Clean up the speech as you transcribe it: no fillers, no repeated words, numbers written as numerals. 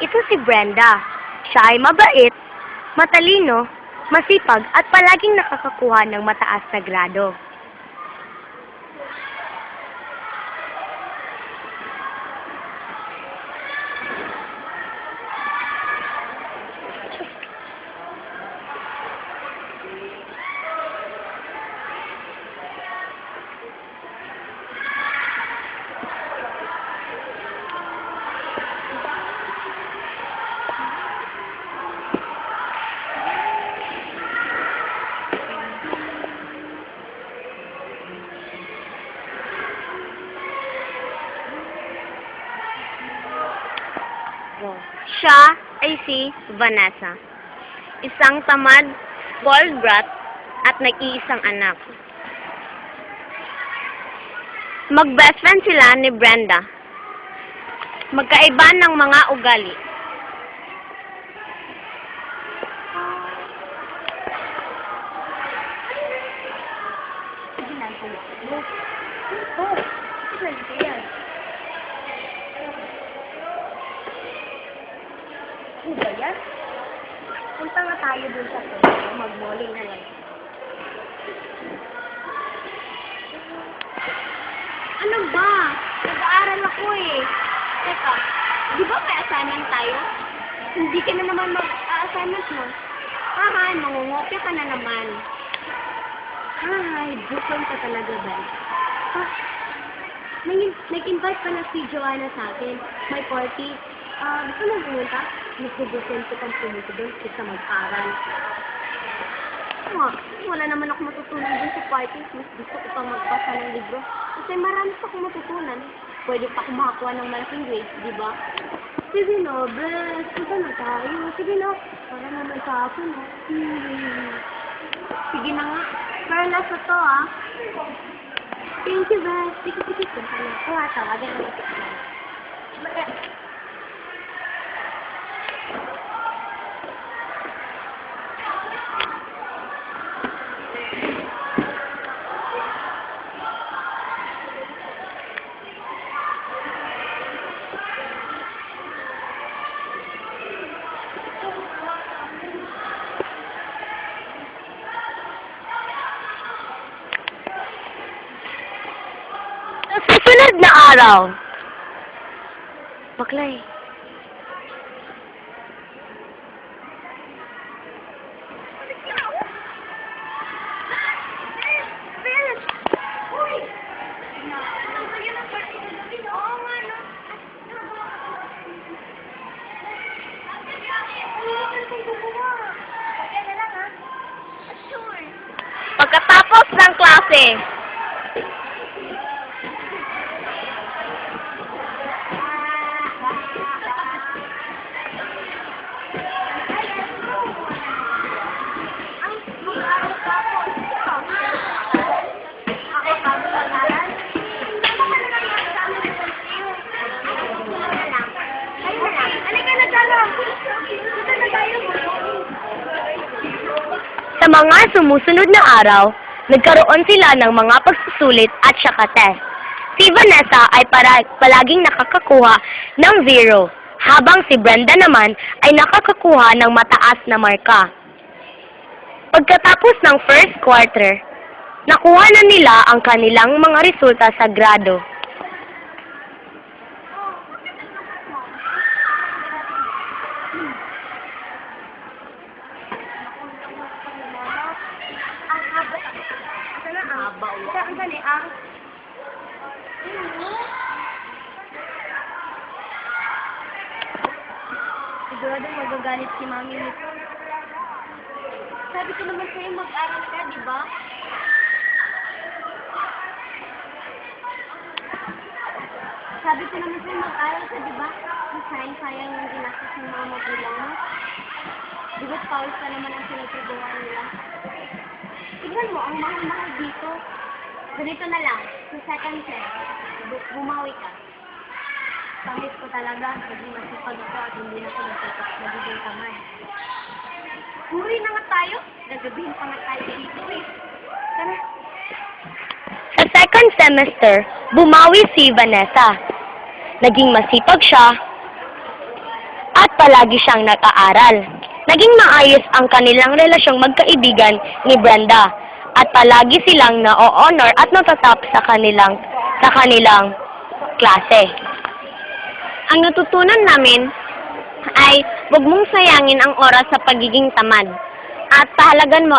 Ito si Brenda. Siya ay mabait, matalino, masipag at palaging nakakakuha ng mataas na grado. Siya ay si Vanessa, isang tamad, spoiled brat at nag-iisang anak. Mag-best friend sila ni Brenda. Magkaiba ng mga ugali. Ano ba yan? Punta nga tayo dun sa puno, mag-bowling na lang. Ano ba? Nag-aaral ako eh. Teka, di ba may assignment tayo? Hindi ka na naman mag-assignment mo. Hahay, mangungopia ka na naman. Hahay, bukon ka talaga ba? Nag-invite pa na si Joanna sa akin. May party. Gusto mo pumunta? Nagpubusin ko kang pumunta doon kasi mag-aral. Wala naman ako matutunan dun sa party. Mas gusto ko pang magbasa ng libro. Kasi marami pa akong matutunan. Pwede pa akong makakuha ng malaking grades, di ba? Sige no, bes. Punta na tayo. Sige no. Para naman sa akin, no? Sige na nga. Pero last na to, ah. Thank you, bes. Sige. Punta na. Kaya tawagan na ito. Sa susunod na araw, Baklay. Pagkatapos ng klase, sa mga sumusunod na araw, nagkaroon sila ng mga pagsusulit at saka test. Si Vanessa ay palaging nakakakuha ng 0, habang si Brenda naman ay nakakakuha ng mataas na marka. Pagkatapos ng first quarter, nakuha na nila ang kanilang mga resulta sa grado. Sigurado magagalit si Mami nito. Sabi ko naman sa'yo mag-aral ka, di ba? Sabi ko naman sa'yo mag-aral ka, di ba? Sayang yung ginastos ng mga magulang mo. Di ba pawis pa naman ang pinagtrabawan nila? Tignan mo, ang mahal-mahal dito. Ganito na lang, sa second sem, bumawi ka. Pangit ko talaga, kasi masipag ako at hindi na ako nagiging kamay. Huri na nga tayo, gagabihin pa nga tayo dito eh. Tara. Sa second semester, bumawi si Vanessa. Naging masipag siya at palagi siyang nag-aaral. Naging maayos ang kanilang relasyong magkaibigan ni Brenda at palagi silang na-honor at natatap sa kanilang klase. Ang natutunan namin ay huwag mong sayangin ang oras sa pagiging tamad at pahalagan mo